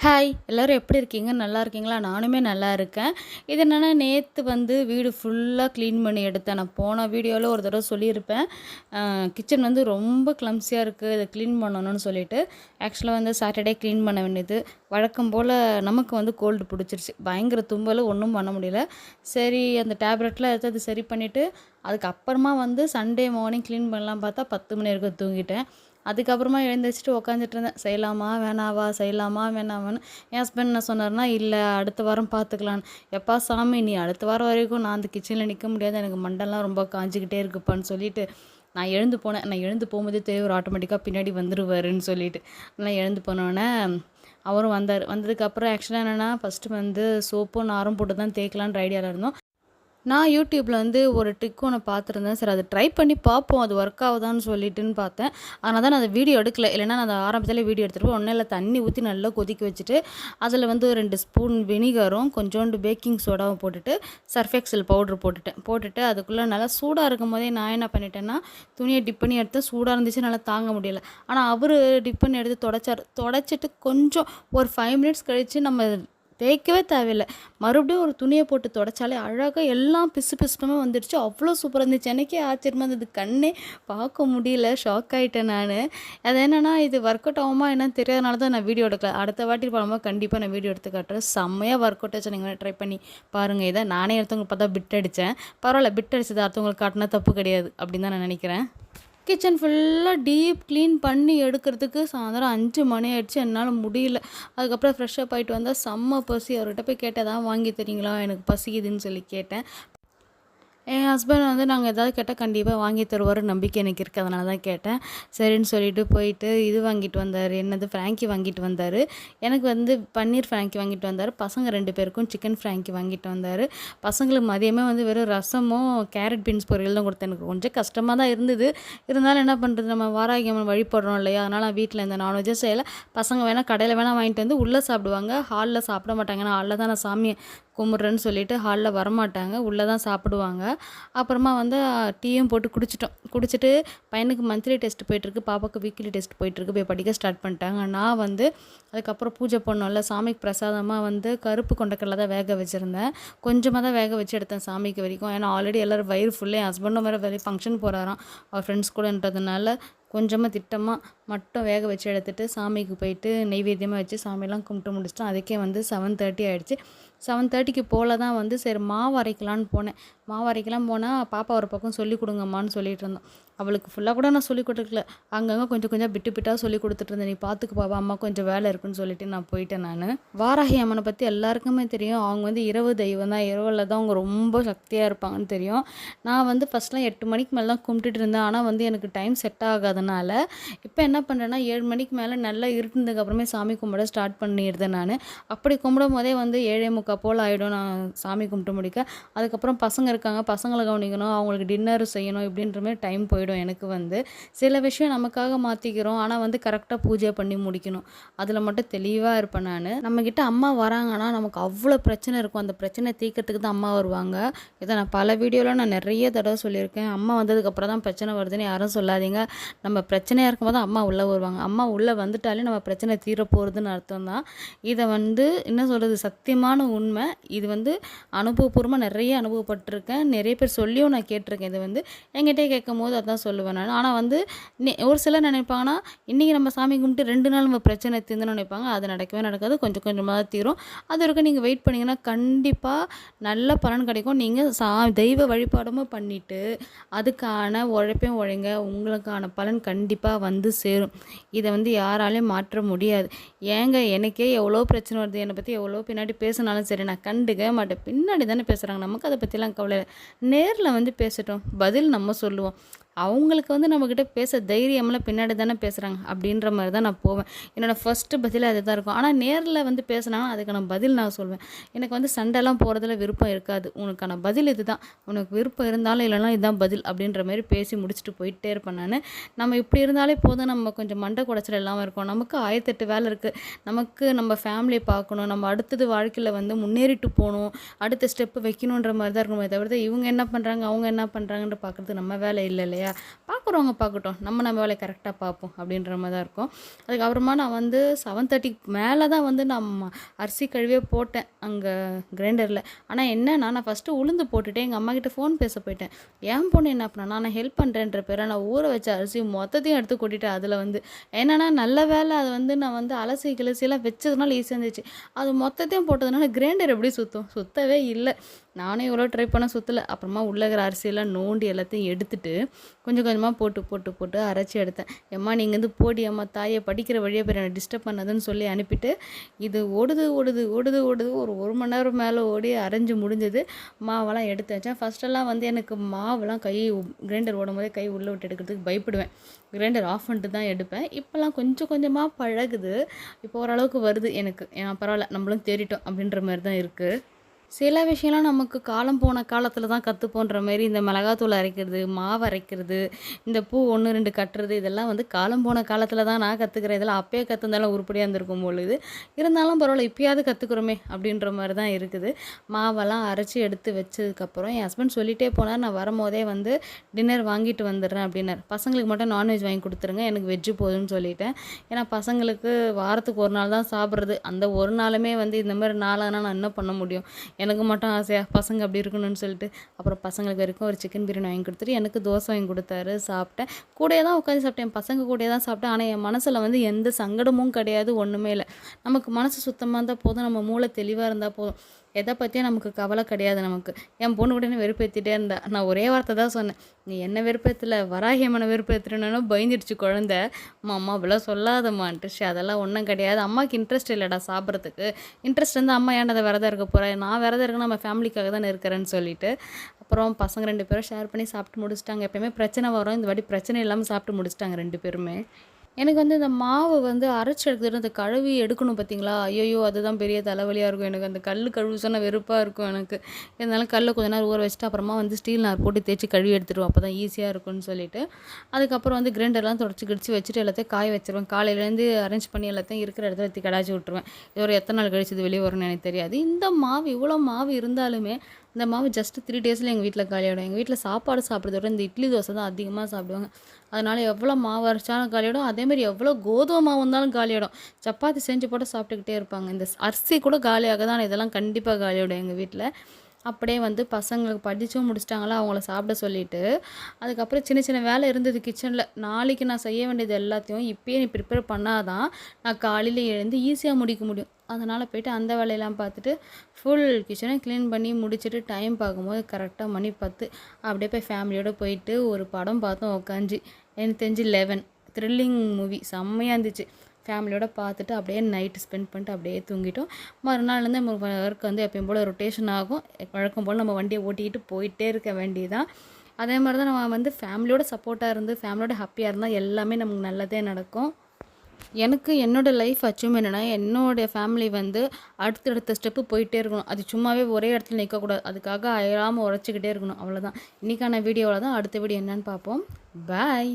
Hi! எல்லாரும் எப்படி இருக்கீங்க? நல்லா இருக்கீங்களா? நானுமே நல்லா இருக்கேன். இது என்னன்னா, நேத்து வந்து வீடு ஃபுல்லா கிளீன் பண்ணி எடுத்தேன். நான் போன வீடியோல ஒரு தடவ சொல்லியிருப்பேன். கிச்சன் வந்து ரொம்ப கிளம்ப்ஸியா இருக்கு. இத கிளீன் பண்ணணும்னு சொல்லிட்டு. ஆக்சுவலா வந்து சாட்டர்டே கிளீன் பண்ண வேண்டியது. வழக்கம் போல நமக்கு வந்து கோல்டு புடிச்சிருச்சு. பயங்கர தும்பலு, ஒண்ணும் பண்ண முடியல. சரி அந்த டேப்லெட்லாம் எடுத்து அது சரி பண்ணிட்டு, அதுக்கப்புறமா வந்து சண்டே மார்னிங் கிளீன் பண்ணலான்னு பார்த்தா 10 மணி வரைக்கும் தூங்கிட்டேன். அதுக்கப்புறமா எழுந்திரிச்சுட்டு உட்காந்துட்டு இருந்தேன். செய்யலாமா? வேணாவா? செய்யலாமா? வேணாவான்னு. என் ஹஸ்பண்ட் என்ன சொன்னாருன்னா, "இல்ல அடுத்த வாரம் பார்த்துக்கலான்னு." "எப்பா சாமி நீ அடுத்த வாரம் வரைக்கும் நான் அந்த கிச்சனில் நிற்க முடியாது. எனக்கு மண்டைலாம் ரொம்ப காஞ்சிக்கிட்டே இருக்குப்பான்னு" சொல்லிட்டு நான் எழுந்து போனேன். நான் எழுந்து போகும்போதே தெரியும் இவரு ஆட்டோமேட்டிக்காக பின்னாடி வந்துருவாருன்னு சொல்லிட்டு. நான் எழுந்து போனோனே அவரும் வந்தாரு. வந்ததுக்கப்புறம் ஆக்சுவலா என்னென்னா, ஃபஸ்ட்டு வந்து சோப்பும் நாரும் போட்டு தான் தேய்க்கலான்ற ஐடியால இருந்தோம். நான் யூடியூப்ல வந்து ஒரு ட்ரிக் ஒண்ணு பார்த்துருந்தேன். சரி அத ட்ரை பண்ணி பார்ப்போம். அது ஒர்க் ஆகுதான்னு சொல்லிட்டுன்னு பார்த்தேன். அதனால தான் நான் அந்த வீடியோ எடுக்கல. இல்லைன்னா நான் அத ஆரம்பத்திலே வீடியோ எடுத்துருப்பேன். ஒண்ணும் இல்ல தண்ணி ஊத்தி நல்லா கொதிக்க வச்சுட்டு, அதில வந்து 2 ஸ்பூன் வினிகரும், கொஞ்சோண்டு பேக்கிங் சோடாவும் போட்டுட்டு, சர்ஃப் எக்ஸல் பவுடர் போட்டுட்டேன். போட்டுட்டு அதுக்குள்ள நல்லா சூடா இருக்கும்போதே நான் என்ன பண்ணிட்டேன்னா, துணிய டிப் பண்ணி எடுத்தேன். சூடா இருந்துச்சு என்னால தாங்க முடியல. ஆனா அவரு டிப் பண்ணி எடுத்து தொடச்சாரு. தொடச்சிட்டு கொஞ்சம் ஒரு 5 மினிட்ஸ் கழிச்சு நம்ம தேய்க்கவே தேவையில்ல. மறுபடியும் ஒரு துணிய போட்டு தொடச்சாலே அழகா எல்லாம் பிசு பிசுப்புமா வந்துடுச்சு. அவ்வளோ சூப்பரா இருந்துச்சு. எனக்கே ஆச்சரியமா இருந்தது. கண்ணே பார்க்க முடியல. ஷாக் ஆயிட்டேன் நானு. அது என்னன்னா, இது ஒர்க் அவுட் ஆகுமா என்னன்னு தெரியாதனால தான் நான் வீடியோ எடுக்கல. அடுத்த வாட்டி பண்ணும்போது கண்டிப்பா நான் வீடியோ எடுத்து காட்டுறேன். செம்மையா ஒர்க் அவுட் ஆச்சு. நீங்க வேணா ட்ரை பண்ணி பாருங்க இத. நானே அடுத்தவங்களுக்கு பார்த்தா பிட் அடிச்சேன். பரவால்ல பிட் அடிச்சது அடுத்தவங்களுக்கு காட்டுனா தப்பு கிடையாது. அப்படின்னு தான் நான் நினைக்கிறேன். கிச்சன் ஃபுல்லா டீப் கிளீன் பண்ணி எடுக்கிறதுக்கு சாயந்தரம் 5 மணி ஆயிடுச்சு. என்னால முடியல. அதுக்கப்புறம் ஃப்ரெஷ் அப் ஆயிட்டு வந்தா செம்ம பசி. அவர்கிட்ட போய் கேட்டேன், "எதாவது வாங்கி தரீங்களா? எனக்கு பசிக்குதுன்னு" சொல்லி கேட்டேன். என் ஹஸ்பண்ட் வந்து நாங்கள் ஏதாவது கேட்டால் கண்டிப்பாக வாங்கி தருவாருன்னு நம்பிக்கை எனக்கு இருக்குது. அதனால தான் கேட்டேன். சரின்னு சொல்லிட்டு போயிட்டு இது வாங்கிட்டு வந்தார். என்னது ஃப்ராங்கி வாங்கிட்டு வந்தார். எனக்கு வந்து பன்னீர் ஃப்ராங்கி வாங்கிட்டு வந்தார். பசங்க 2 பேருக்கும் சிக்கன் ஃப்ராங்கி வாங்கிட்டு வந்தார். பசங்களுக்கு மதியமே வந்து வெறும் ரசமும் கேரட் பீன்ஸ் பொரியல் தான் கொடுத்தேன். எனக்கு கொஞ்சம் கஷ்டமாக தான் இருந்தது. இருந்தாலும் என்ன பண்ணுறது, நம்ம வாராகி அம்மன் வழிபடுறோம் இல்லையா? அதனால் நான் வீட்டில் இந்த நான்வெஜ்ஜே செய்யலை. பசங்க வேணால் கடையில் வேணால் வாங்கிட்டு வந்து உள்ளே சாப்பிடுவாங்க. ஹாலில் சாப்பிட மாட்டாங்க. ஏன்னா ஹாலில் தான் நான் சாமியை கும்பிட்றேன்னு சொல்லிட்டு ஹாலில் வரமாட்டாங்க. உள்ளே தான் சாப்பிடுவாங்க. அப்புறமா வந்து டீயும் போட்டு குடிச்சிட்டோம். குடிச்சிட்டு பையனுக்கு மந்த்லி டெஸ்ட் போயிட்டுருக்கு. பாப்பாவுக்கு வீக்லி டெஸ்ட் போயிட்டுருக்கு. போய் படிக்க ஸ்டார்ட் பண்ணிட்டாங்க. நான் வந்து அதுக்கப்புறம் பூஜை பண்ணோம்ல, சாமிக்கு பிரசாதமாக வந்து கருப்பு கொண்டக்கடலை தான் வேக வச்சுருந்தேன். கொஞ்சமாக தான் வேக வச்சு எடுத்தேன் சாமிக்கு வரைக்கும். ஏன்னா ஆல்ரெடி எல்லோரும் வயிறு ஃபுல்லே. என் ஹஸ்பண்டும் வேறு வெளியே ஃபங்க்ஷன் போகிறாராம் அவர் ஃப்ரெண்ட்ஸ் கூடன்றதுனால கொஞ்சமாக திட்டமாக மட்டும் வேக வச்சு எடுத்துகிட்டு சாமிக்கு போயிட்டு நெய்வேத்தியமாக வச்சு சாமியெல்லாம் கும்பிட்டு முடிச்சிட்டோம். அதுக்கே வந்து 7:30 ஆகிடுச்சு. 7:30க்கு போல் தான் வந்து சரி மாவு அரைக்கலான்னு போனேன். மாவு அரைக்கலாம் போனால் பாப்பா ஒரு பக்கம் சொல்லிக் கொடுங்கம்மான்னு சொல்லிட்டு இருந்தோம். அவளுக்கு ஃபுல்லாக கூட நான் சொல்லிக் கொடுக்கல. அங்கங்கே கொஞ்சம் கொஞ்சம் பிட்டு பிட்டாக சொல்லிக் கொடுத்துட்டு இருந்தேன். "நீ பார்த்துக்கு பாப்பா, அம்மா கொஞ்சம் வேலை இருக்குன்னு" சொல்லிட்டு நான் போயிட்டேன் நான். வாராகி அம்மனை பற்றி எல்லாருக்குமே தெரியும். அவங்க வந்து இரவு தெய்வம் தான். இரவில் தான் அவங்க ரொம்ப சக்தியாக இருப்பாங்கன்னு தெரியும். நான் வந்து ஃபஸ்ட்லாம் 8 மணிக்கு மேலே தான் கும்பிட்டுட்டு இருந்தேன். ஆனால் வந்து எனக்கு டைம் செட் ஆகாதனால இப்போ என்ன பண்ணுறேன்னா 7 மணிக்கு மேலே நல்லா இருந்ததுக்கப்புறமே சாமி கும்பிட ஸ்டார்ட் பண்ணிடுறேன் நான். அப்படி கும்பிடும் போதே வந்து 7:45 போல் ஆகிடும் நான் சாமி கும்பிட்டு முடிக்க. அதுக்கப்புறம் பசங்க இருக்காங்க, பசங்களை கவனிக்கணும், அவங்களுக்கு டின்னர் செய்யணும், இப்படின்ற மாதிரி டைம் போயிடும் எனக்கு வந்து. சில விஷயம் நமக்காக மாற்றிக்கிறோம். ஆனால் வந்து கரெக்டாக பூஜை பண்ணி முடிக்கணும். அதில் மட்டும் தெளிவாக இருப்பேன் நான். நம்மக்கிட்ட அம்மா வராங்கன்னா நமக்கு அவ்வளோ பிரச்சனை இருக்கும். அந்த பிரச்சனை தீர்க்கறதுக்கு தான் அம்மா வருவாங்க. இதை நான் பல வீடியோவில் நான் நிறைய தடவை சொல்லியிருக்கேன். அம்மா வந்ததுக்கப்புறம் தான் பிரச்சனை வருதுன்னு யாரும் சொல்லாதீங்க. நம்ம பிரச்சனையாக இருக்கும்போது அம்மா உள்ளே வருவாங்க. அம்மா உள்ளே வந்துட்டாலே நம்ம பிரச்சனை தீர போகிறதுன்னு அர்த்தம் தான். இதை வந்து என்ன சொல்கிறது, சத்தியமான உண்மை. இது வந்து அனுபவபூர்வமாக நிறைய அனுபவப்பட்டிருக்கேன். நிறைய பேர் சொல்லியும் நான் கேட்டிருக்கேன். இது வந்து என்கிட்டே கேட்கும்போது அதான் சொல்லுவேன் நான். ஆனால் வந்து ஒரு சிலர் நினைப்பாங்கன்னா, இன்றைக்கி நம்ம சாமி கும்பிட்டு 2 நாள் நம்ம பிரச்சனை தீர்ந்துன்னு நினைப்பாங்க. அது நடக்கவே நடக்காது. கொஞ்சம் கொஞ்சமாக தான் தீரும். அது வரைக்கும் நீங்கள் வெயிட் பண்ணிங்கன்னா கண்டிப்பாக நல்ல பலன் கிடைக்கும். நீங்கள் தெய்வ வழிபாடும் பண்ணிவிட்டு அதுக்கான உழைப்பையும் உழைங்க. உங்களுக்கான பலன் கண்டிப்பாக வந்து சேரும். இதை வந்து யாராலையும் மாற்ற முடியாது. ஏங்க எனக்கே எவ்வளோ பிரச்சனை வருது. என்னை பற்றி எவ்வளோ பின்னாடி பேசினாலும் சரி நான் கண்டுக்கவே மாட்டேன். பின்னாடி தானே பேசுகிறாங்க, நமக்கு அதை பற்றிலாம் கவலை இல்லை. நேரில் வந்து பேசட்டும், பதில் நம்ம சொல்லுவோம். அவங்களுக்கு வந்து நம்மக்கிட்ட பேச தைரியமெல்லாம் பின்னாடி தானே பேசுகிறாங்க அப்படின்ற மாதிரி தான் நான் போவேன். என்னோடய ஃபஸ்ட்டு பதில் அது தான் இருக்கும். ஆனால் நேரில் வந்து பேசுனாங்கன்னா அதுக்கான பதில் நான் சொல்வேன். எனக்கு வந்து சண்டைலாம் போகிறதுல விருப்பம் இருக்காது. உனக்கான பதில் இது தான், உனக்கு விருப்பம் இருந்தாலும் இல்லைனா இதுதான் பதில் அப்படின்ற மாதிரி பேசி முடிச்சுட்டு போயிட்டே இருப்பேன் நான். நம்ம இப்படி இருந்தாலே போதும், நம்ம கொஞ்சம் மண்டை குடைச்சல் இல்லாமல் இருக்கும். நமக்கு 1008 வேலை இருக்குது. நமக்கு நம்ம ஃபேமிலியை பார்க்கணும், நம்ம அடுத்தது வாழ்க்கையில் வந்து முன்னேறிட்டு போகணும், அடுத்த ஸ்டெப்பு வைக்கணுன்ற மாதிரி தான் இருக்கணுமே தவிர்த்து இவங்க என்ன பண்ணுறாங்க அவங்க என்ன பண்ணுறாங்கன்ற பார்க்குறது நம்ம வேலை இல்லை இல்லையா? இல்லையா? பார்க்குறவங்க பார்க்கட்டும். நம்ம வேலைய கரெக்ட்டா பார்ப்போம் அப்படின்ற மாரி தான் இருக்கும். அதுக்கப்புறமா நான் வந்து 7:30க்கு மேல தான் வந்து நான் அரிசி கழுவியே போட்டேன் அங்க கிரைண்டர்ல. ஆனா என்னன்னா, நான் ஃபர்ஸ்ட்டு உளுந்து போட்டுட்டு எங்க அம்மாகிட்ட ஃபோன் பேச போயிட்டேன். என் பொண்ணு என்ன பண்ணான்னா, நான் ஹெல்ப் பண்றேன்ற பேர்ல நான் ஊற வச்ச அரிசி மொத்தத்தையும் எடுத்து கொட்டிட்டேன் அதுல வந்து. என்னன்னா, நல்ல வேளை அது வந்து நான் வந்து அலசி கிலசிலாம் வச்சதுனால ஈஸியா இருந்துச்சு. அது மொத்தத்தையும் போட்டதுனால கிரைண்டர் எப்படி சுத்தும்? சுத்தவே இல்ல. நானே எவ்வளோ ட்ரை பண்ண சுத்தல. அப்புறமா உள்ள இருக்கிற அரிசியெல்லாம் நோண்டி எல்லாத்தையும் எடுத்துட்டு, கொஞ்சம் கொஞ்சமா போட்டு அரைச்சு எடுத்தேன். "எம்மா நீ இங்கேருந்து போடி அம்மா தாயே, படிக்கிற வழியா போயிரு என்ன டிஸ்டர்ப் பண்ணாதன்னு" சொல்லி அனுப்பிட்டு, இது ஓடுது ஒரு 1 மணி நேரம் மேல ஓடி அரைஞ்சு முடிஞ்சது. மாவெல்லாம் எடுத்து வச்சேன். ஃபர்ஸ்ட்டெல்லாம் வந்து எனக்கு மாவெல்லாம் கிரைண்டர் ஓடும்போதே கை உள்ள விட்டு எடுக்கிறதுக்கு பயப்படுவேன். கிரைண்டர் ஆஃப் பண்ணிட்டு தான் எடுப்பேன். இப்போலாம் கொஞ்சம் கொஞ்சமா பழகுது. இப்போ ஓரளவுக்கு வருது எனக்கு. பரவாயில்ல நம்மளும் தேறிட்டோம் அப்படின்ற மாரி தான் இருக்கு. சில விஷயம்லாம் நமக்கு காலம் போன காலத்துல தான் கத்துப்போன்ற மாரி, இந்த மிளகாத்தூள் அரைக்கிறது, மாவு அரைக்கிறது, இந்த பூ 1, 2 கட்டுறது, இதெல்லாம் வந்து காலம் போன காலத்துல தான் நான் கத்துக்கிறேன். இதெல்லாம் அப்பயே கத்துருந்தாலும் உருப்படியா இருந்திருக்கும் பொழுது. இருந்தாலும் பரவாயில்ல, இப்பயாவது கத்துக்கிறோமே அப்படின்ற மாரி தான் இருக்குது. மாவெல்லாம் அரைச்சு எடுத்து வச்சதுக்கப்புறம் என் ஹஸ்பண்ட் சொல்லிட்டே போனார், நான் வரும்போதே வந்து டின்னர் வாங்கிட்டு வந்துடுறேன் அப்படின்னாரு. பசங்களுக்கு மட்டும் நான்வெஜ் வாங்கி கொடுத்துருங்க, எனக்கு வெஜ்ஜு போதும்னு சொல்லிட்டேன். ஏன்னா பசங்களுக்கு வாரத்துக்கு 1 நாள் தான் சாப்பிட்றது. அந்த ஒரு நாளுமே வந்து இந்த மாதிரி நாளானா நான் என்ன பண்ண முடியும்? எனக்கு மட்டும் ஆசையா பசங்க அப்படி இருக்கணும்னு சொல்லிட்டு, அப்புறம் பசங்களுக்கு வரைக்கும் ஒரு சிக்கன் பிரியாணி வாங்கி கொடுத்துட்டு, எனக்கு தோசை வாங்கி கொடுத்தாரு. சாப்பிட்டேன். கூடயே தான் உட்காந்து சாப்பிட்டேன். என் பசங்க கூடயே தான் சாப்பிட்டேன். ஆனால் என் மனசில் வந்து எந்த சங்கடமும் கிடையாது, ஒன்றுமே இல்லை. நமக்கு மனசு சுத்தமாக இருந்தால் போதும், நம்ம மூளை தெளிவாக இருந்தால் போதும். எதை பற்றியும் நமக்கு கவலை கிடையாது நமக்கு. என் பொண்ணு கூட என்ன வெறுப்பேற்றிட்டே இருந்தா. நான் ஒரே வார்த்தை தான் சொன்னேன், "நீ என்ன வெறுப்பேற்றல, வராகி அம்மனை வெறுப்பேற்றுறேன்னு" பயந்துடுச்சு குழந்தை. "அம்மா அப்படிலாம் சொல்லாதம்மான்ட்டு." அதெல்லாம் ஒன்றும் கிடையாது, அம்மாவுக்கு இன்ட்ரெஸ்ட் இல்லைடா சாப்பிட்றதுக்கு. இன்ட்ரெஸ்ட் இருந்தால் அம்மா ஏன்டா அதை விரதம் இருக்க போகிறேன், நான் விரதம் இருக்கேன்னா நம்ம ஃபேமிலிக்காக தானே இருக்கிறேன்னு சொல்லிட்டு, அப்புறம் பசங்க 2 பேரும் ஷேர் பண்ணி சாப்பிட்டு முடிச்சிட்டாங்க. எப்பயுமே பிரச்சனை வரும், இந்த வாட்டி பிரச்சனை இல்லாமல் சாப்பிட்டு முடிச்சிட்டாங்க 2 பேருமே. எனக்கு வந்து இந்த மாவு வந்து அரைச்சு எடுத்துட்டு அந்த கழுவி எடுக்கணும் பார்த்தீங்களா? ஐயய்யோ! அதுதான் பெரிய தலைவலியா இருக்கும் எனக்கு. அந்த கழுவ சொன்னா வெறுப்பா இருக்கும் எனக்கு. இருந்தாலும் கல்ல கொஞ்ச நேரம் ஊற வச்சுட்டு அப்புறமா வந்து ஸ்டீல் நார் போட்டு தேய்ச்சி கழுவி எடுத்துருவேன். அப்போ தான் ஈஸியா இருக்கும்னு சொல்லிட்டு. அதுக்கப்புறம் வந்து கிரைண்டர்லாம் தொடச்சி கிடிச்சு வச்சுட்டு எல்லாத்தையும் காய வச்சுருவேன். காலையிலேருந்து அரேஞ்ச் பண்ணி எல்லாத்தையும் இருக்கிற இடத்துல எடுத்து கடாச்சி விட்டுருவேன். இது ஒரு எத்தனை நாள் கழிச்சு இது வெளியே வரும்னு எனக்கு தெரியாது. இந்த மாவு இவ்வளோ மாவு இருந்தாலுமே, இந்த மாவு ஜஸ்ட் 3 டேஸில் எங்கள் வீட்டில் காலியாகிடும். எங்கள் வீட்டில் சாப்பாடு சாப்பிட்றத விட இந்த இட்லி, தோசை தான் அதிகமாக சாப்பிடுவாங்க. அதனால் எவ்வளோ மாவு அரைச்சாலும் காலியாகிடும். அதேமாதிரி எவ்வளோ கோதுமை மாவு இருந்தாலும் காலியாகிடும். சப்பாத்தி செஞ்சு போட்டு சாப்பிட்டுக்கிட்டே இருப்பாங்க. இந்த அரிசி கூட காலியாகுது, ஆனால் இதெல்லாம் கண்டிப்பாக காலியாகிடும் எங்கள் வீட்டில். அப்படியே வந்து பசங்களுக்கு படிச்சும் முடிச்சிட்டாங்களா, அவங்கள சாப்பிட சொல்லிவிட்டு, அதுக்கப்புறம் சின்ன சின்ன வேலை இருந்தது கிச்சனில். நாளைக்கு நான் செய்ய வேண்டியது எல்லாத்தையும் இப்போயே நீ ப்ரிப்பேர் பண்ணால் தான் நான் காலையில் எழுந்து ஈஸியாக முடிக்க முடியும். அதனால் போய்ட்டு அந்த வேலையெல்லாம் பார்த்துட்டு ஃபுல் கிச்சனையும் க்ளீன் பண்ணி முடிச்சுட்டு டைம் பார்க்கும்போது கரெக்டாக மணி 10. அப்படியே போய் ஃபேமிலியோடு போயிட்டு ஒரு படம் பார்த்தோம் உட்காந்து. எனக்கு தெரிஞ்சு 11 த்ரில்லிங் மூவி செம்மையாக இருந்துச்சு. ஃபேமிலியோட பார்த்துட்டு அப்படியே நைட்டு ஸ்பெண்ட் பண்ணிட்டு அப்படியே தூங்கிட்டோம். மறுநாள்லேருந்து நம்ம ஒர்க் வந்து எப்பயும் போல் ரொட்டேஷன் ஆகும். வழக்கம் போல் நம்ம வண்டியை ஓட்டிக்கிட்டு போயிட்டே இருக்க வேண்டியதான். அதே மாதிரி தான் நம்ம வந்து ஃபேமிலியோட சப்போர்ட்டாக இருந்து ஃபேமிலியோட ஹாப்பியாக இருந்தால் எல்லாமே நமக்கு நல்லதே நடக்கும். எனக்கு என்னோடய லைஃப் அச்சீவ்மெண்ட் என்னென்னா, என்னோடய ஃபேமிலி வந்து அடுத்தடுத்த ஸ்டெப்பு போயிட்டே இருக்கணும். அது சும்மாவே ஒரே இடத்துல நிற்கக்கூடாது. அதுக்காக அயராமல் உழைச்சிக்கிட்டே இருக்கணும். அவ்வளோதான். இன்றைக்கான வீடியோவில் தான். அடுத்த வீடியோ என்னன்னு பார்ப்போம். பாய்.